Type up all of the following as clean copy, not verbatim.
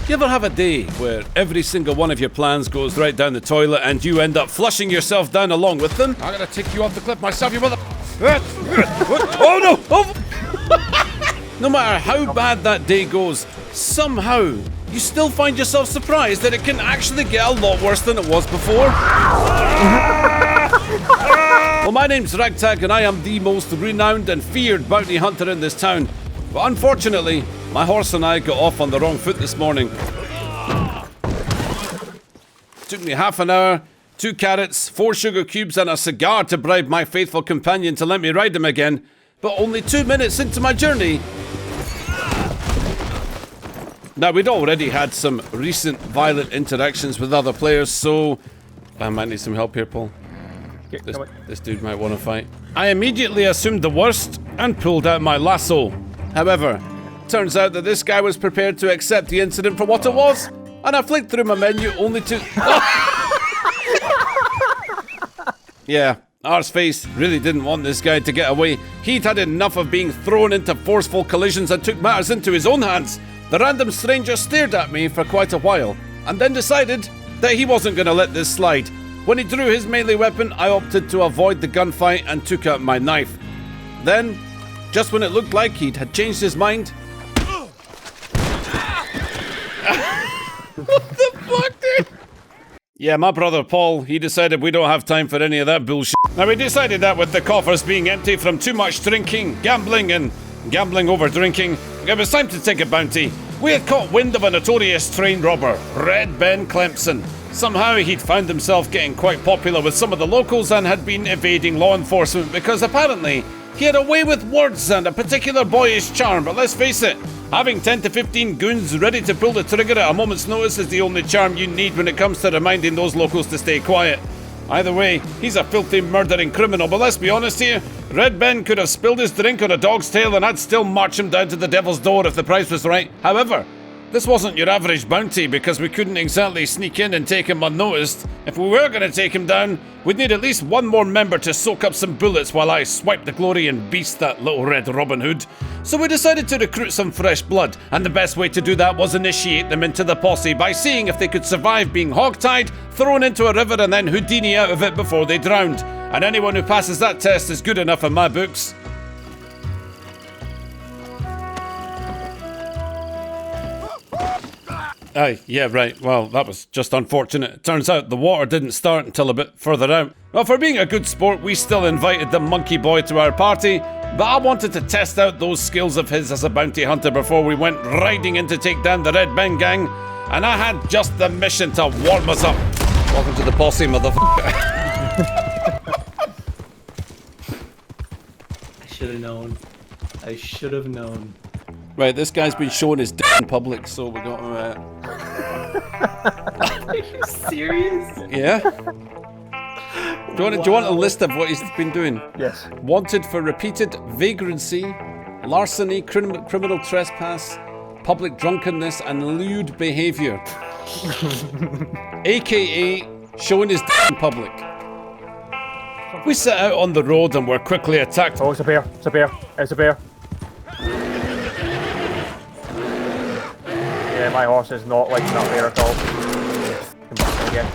You ever have a day where every single one of your plans goes right down the toilet and you end up flushing yourself down along with them? I'm gonna take you off the cliff myself, you mother... Oh no! Oh. No matter how bad that day goes, somehow you still find yourself surprised that it can actually get a lot worse than it was before. Well, my name's Ragtag and I am the most renowned and feared bounty hunter in this town. But unfortunately, my horse and I got off on the wrong foot this morning. Took me half an hour, 2 carrots, 4 sugar cubes and a cigar to bribe my faithful companion to let me ride him again. But only 2 minutes into my journey... Now, we'd already had some recent violent interactions with other players, so... I might need some help here, Paul. This dude might want to fight. I immediately assumed the worst and pulled out my lasso. However, turns out that this guy was prepared to accept the incident for what it was, and I flicked through my menu only to... Yeah, Arseface really didn't want this guy to get away. He'd had enough of being thrown into forceful collisions and took matters into his own hands. The random stranger stared at me for quite a while, and then decided that he wasn't going to let this slide. When he drew his melee weapon, I opted to avoid the gunfight and took out my knife. Then, just when it looked like he had changed his mind... What the fuck, dude? Yeah, my brother Paul, he decided we don't have time for any of that bullshit. Now, we decided that with the coffers being empty from too much drinking, gambling over drinking, it was time to take a bounty. We had caught wind of a notorious train robber, Red Ben Clempson. Somehow he'd found himself getting quite popular with some of the locals and had been evading law enforcement because apparently he had a way with words and a particular boyish charm. But let's face it, having 10 to 15 goons ready to pull the trigger at a moment's notice is the only charm you need when it comes to reminding those locals to stay quiet. Either way, he's a filthy murdering criminal, but let's be honest here, Red Ben could have spilled his drink on a dog's tail and I'd still march him down to the devil's door if the price was right. However, this wasn't your average bounty because we couldn't exactly sneak in and take him unnoticed. If we were going to take him down, we'd need at least one more member to soak up some bullets while I swiped the glory and beast that little red Robin Hood. So we decided to recruit some fresh blood, and the best way to do that was initiate them into the posse by seeing if they could survive being hogtied, thrown into a river and then Houdini out of it before they drowned. And anyone who passes that test is good enough in my books. Aye, yeah, right. Well, that was just unfortunate. It turns out the water didn't start until a bit further out. Well, for being a good sport, we still invited the monkey boy to our party, but I wanted to test out those skills of his as a bounty hunter before we went riding in to take down the Red Ben gang, and I had just the mission to warm us up. Welcome to the posse, motherfucker. I should have known. I should have known. Right, this guy's been showing his in public, so we got to... Are you serious? Yeah? Do you want a list of what he's been doing? Yes. Wanted for repeated vagrancy, larceny, criminal trespass, public drunkenness, and lewd behaviour. AKA showing his in public. We set out on the road and were quickly attacked. Oh, it's a bear. It's a bear. It's a bear. Yeah, my horse is not liking that bear at all. Come back again.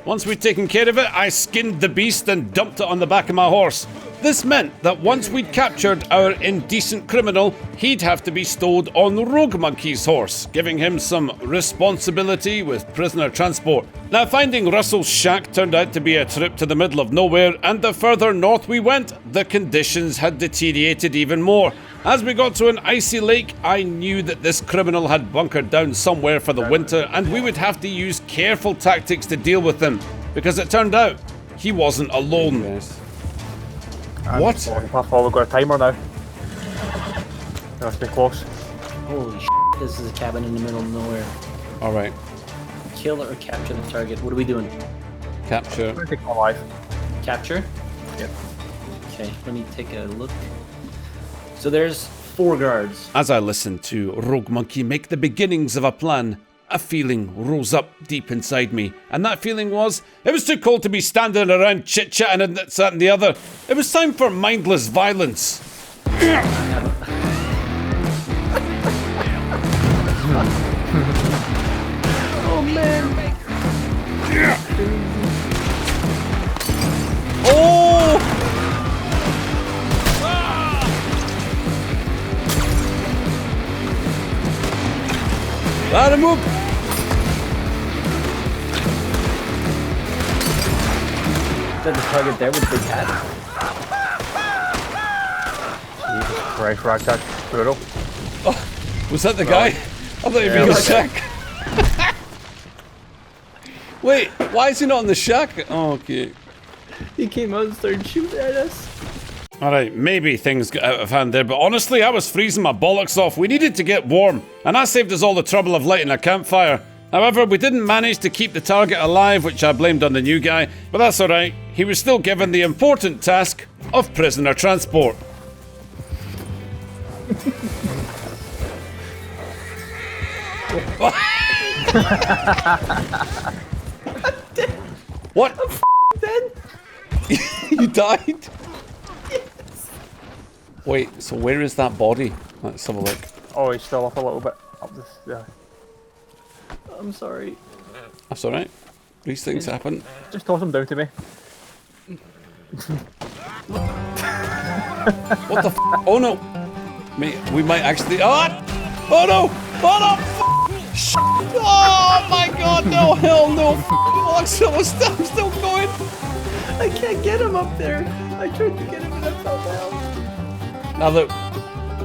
Once we'd taken care of it, I skinned the beast and dumped it on the back of my horse. This meant that once we'd captured our indecent criminal, he'd have to be stowed on Rogue Monkey's horse, giving him some responsibility with prisoner transport. Now, finding Russell's shack turned out to be a trip to the middle of nowhere, and the further north we went, the conditions had deteriorated even more. As we got to an icy lake, I knew that this criminal had bunkered down somewhere for the winter, and we would have to use careful tactics to deal with him, because it turned out he wasn't alone. Yes. What? Oh, we've got a timer now. Must be close. Holy shit, this is a cabin in the middle of nowhere. Alright. Kill or capture the target. What are we doing? Capture. I'm gonna take him alive. Capture? Yep. Okay, let me take a look. So there's 4 guards. As I listened to Rogue Monkey make the beginnings of a plan, a feeling rose up deep inside me. And that feeling was, it was too cold to be standing around chit-chatting and this, that and the other. It was time for mindless violence. Let him up! Is that the target there with the big hat? Jesus Christ, Ragtag. Brutal. Oh, was that the guy? I thought he'd be in the shack. Wait, why is he not in the shack? Oh, okay. He came out and started shooting at us. Alright, maybe things got out of hand there, but honestly, I was freezing my bollocks off. We needed to get warm, and that saved us all the trouble of lighting a campfire. However, we didn't manage to keep the target alive, which I blamed on the new guy, but that's alright. He was still given the important task of prisoner transport. What? I'm dead. You died? Yes. Wait, so where is that body? Let's have a look. Oh, he's still up a little bit. Up this, I'm sorry. That's alright. These things happen. Just toss him down to me. What the f? Oh no! Mate, we might actually. Oh! Oh no! Oh no! Shit! Oh my god, no! Hell no! Oh, I'm still going! I can't get him up there. I tried to get him and I fell down. Now look,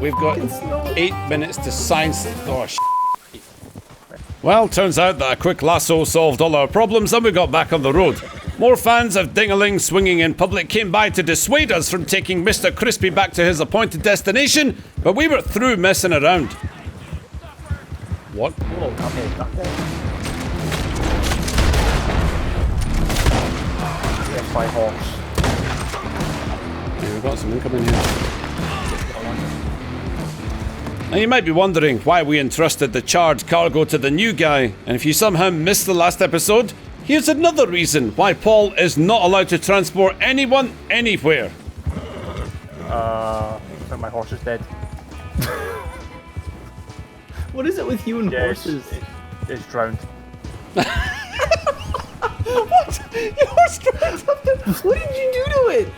we've got It's snow. 8 minutes to science. Oh, shit. Well, turns out that a quick lasso solved all our problems and we got back on the road. More fans of Ding-a-ling swinging in public came by to dissuade us from taking Mr. Crispy back to his appointed destination, but we were through messing around. What? Whoa, okay. Yes, my horse. Yeah, we've got some incoming here. Now you might be wondering why we entrusted the charged cargo to the new guy, and if you somehow missed the last episode, here's another reason why Paul is not allowed to transport anyone anywhere. I think my horse is dead. What is it with you and horses? It's drowned. What? Your horse drowned? What did you do to it?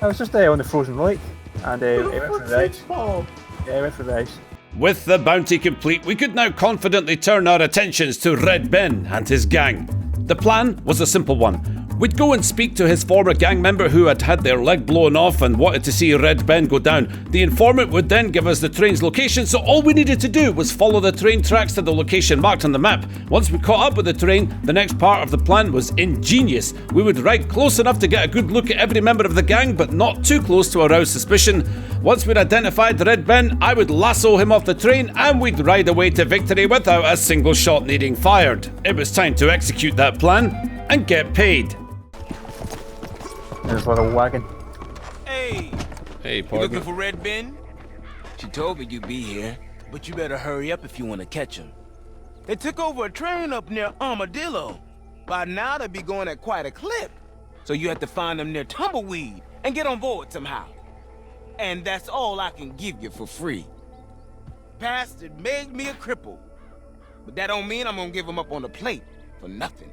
I was just on the frozen lake, and it went for the ice. Paul? Yeah, it went for the ice. With the bounty complete, we could now confidently turn our attentions to Red Ben and his gang. The plan was a simple one. We'd go and speak to his former gang member who had had their leg blown off and wanted to see Red Ben go down. The informant would then give us the train's location, so all we needed to do was follow the train tracks to the location marked on the map. Once we caught up with the train, the next part of the plan was ingenious. We would ride close enough to get a good look at every member of the gang, but not too close to arouse suspicion. Once we'd identified Red Ben, I would lasso him off the train and we'd ride away to victory without a single shot needing fired. It was time to execute that plan and get paid. There's a little wagon. Hey, Hey, you partner. looking for Red Ben? She told me you'd be here, but you better hurry up if you want to catch him. They took over a train up near Armadillo. By now they'll be going at quite a clip. So you have to find them near Tumbleweed and get on board somehow. And that's all I can give you for free. Bastard made me a cripple. But that don't mean I'm gonna give him up on the plate for nothing.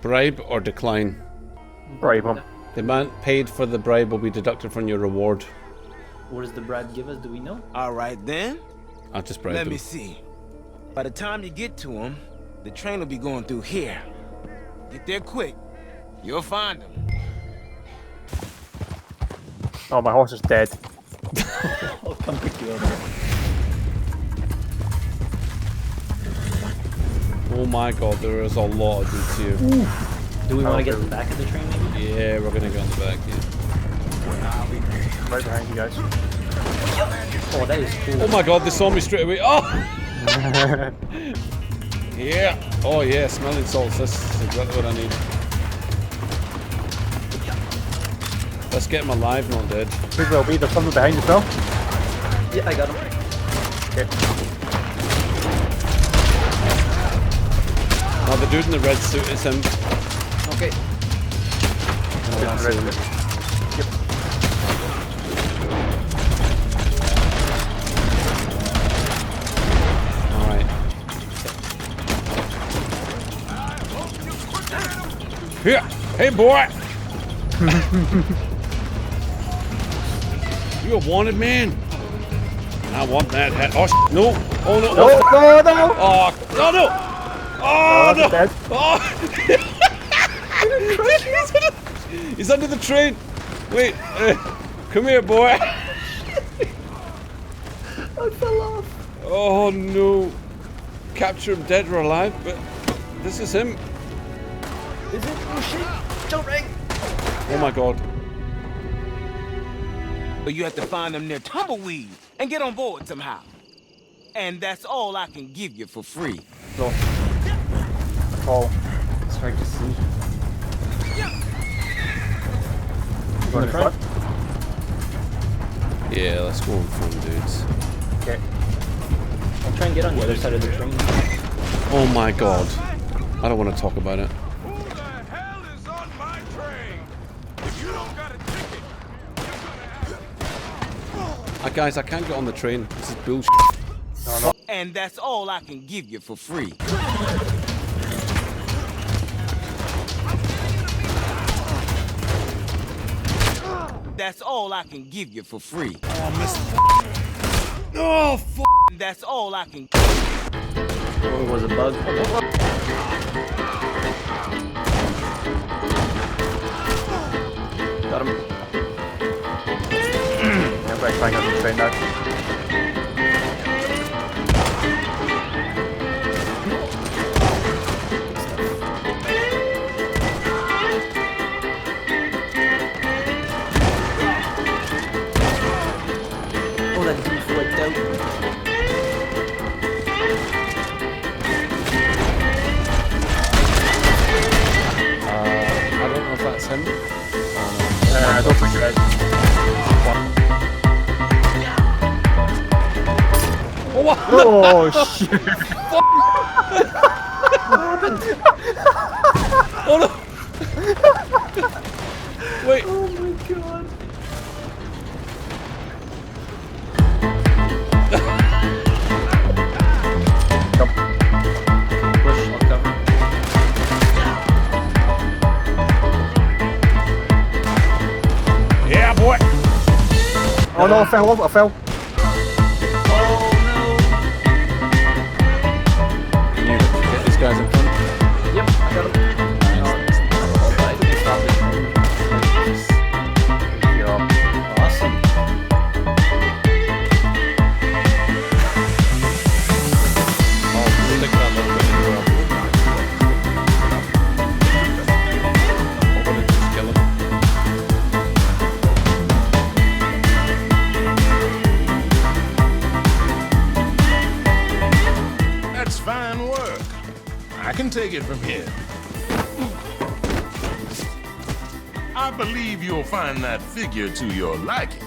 Bribe or decline? Bribe him. The amount paid for the bribe will be deducted from your reward. What does the Brad give us? Do we know? All right then. I'll just bribe Let them. me see. By the time you get to him, the train will be going through here. Get there quick. You'll find him. Oh, my horse is dead. I'll come pick you up. Oh my god, there is a lot of dudes here. Do we want to get to the back of the train maybe? Yeah, we're gonna go in the back, yeah. Right behind you guys. Oh, that is cool. Oh my god, they saw me straight away. Oh! Yeah. Oh yeah, smelling salts. This is exactly what I need. Let's get him alive, not dead. Who will be? There's someone behind you, Phil. Yeah, I got him. Okay. Now the dude in the red suit is him. Okay. Oh, that's him. Yep. Alright. Here! Hey boy! You a wanted man? I want that head. Oh, no. Oh, no. No, no, no! Oh, no, no. Oh, no. Dead. Oh. He's under the train. Wait. Come here, boy. I fell off. Oh, no. Capture him dead or alive, but this is him. Is it? Oh shit! Don't ring! Oh my god. But you have to find them near Tumbleweed and get on board somehow. And that's all I can give you for free. No. Call. It's hard to see. You going in front? Yeah, let's go in front, dudes. Okay. I'll try and get on the other side of the train. Oh my god. I don't want to talk about it. Who the hell is on my train? If you don't got a ticket, you're gonna have... Guys, I can't get on the train. This is bullshit. No. And that's all I can give you for free. That's all I can give you for free. Oh, f***. That's all I can. Oh, it was a bug. Got him. Everybody trying on the train now. Oh, that dude flipped out. I don't know if that's him. I don't think it is. Oh, what? Oh shit! Oh no! Wait. Oh my god. Come. Push, I'll cover. Yeah, boy. Oh no, I fell off, I fell. Can you get these guys in front? Yep, I got him. I didn't stop it. Yeah. Awesome. Oh, stick that little bit into our boat. I'm gonna just kill him. That's fine work. I can take it from here. I believe you'll find that figure to your liking.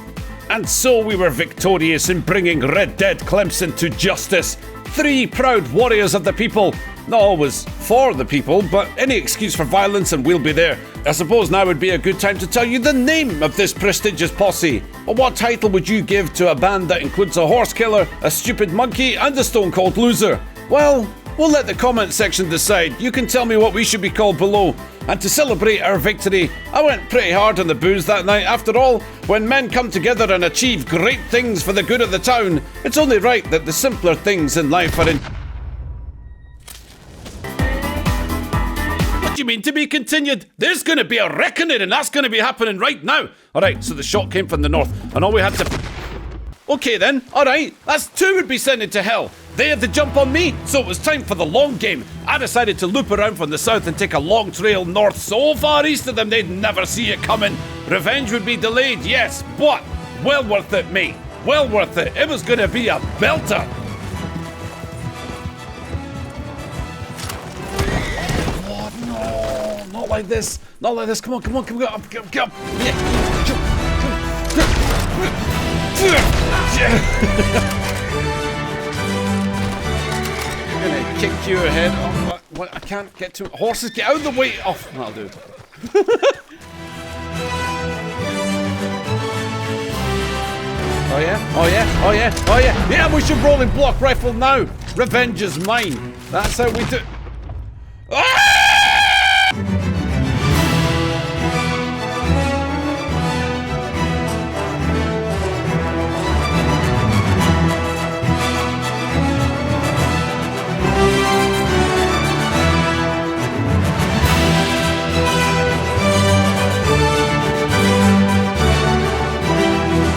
And so we were victorious in bringing Red Ben Clempson to justice. 3 proud warriors of the people. Not always for the people, but any excuse for violence and we'll be there. I suppose now would be a good time to tell you the name of this prestigious posse. Well, what title would you give to a band that includes a horse killer, a stupid monkey, and a stone cold loser? Well, we'll let the comment section decide. You can tell me what we should be called below. And to celebrate our victory, I went pretty hard on the booze that night. After all, when men come together and achieve great things for the good of the town, it's only right that the simpler things in life are in... What do you mean to be continued? There's going to be a reckoning, and that's going to be happening right now. Alright, so the shot came from the north, and all we had to... Okay then, alright, that's 2 would be sent into hell. They had the jump on me, so it was time for the long game. I decided to loop around from the south and take a long trail north so far east of them they'd never see it coming. Revenge would be delayed, yes, but well worth it, mate. Well worth it. It was gonna be a belter. Oh no, not like this. Not like this. Come on, come on, come on, come on, come on. Yeah. I'm gonna kick your head. Oh, what? I can't get to it. Horses, get out of the way. Oh, that'll do. Oh yeah? Oh yeah? Oh yeah? Oh yeah? Yeah, we should roll in block rifle now. Revenge is mine. That's how we do.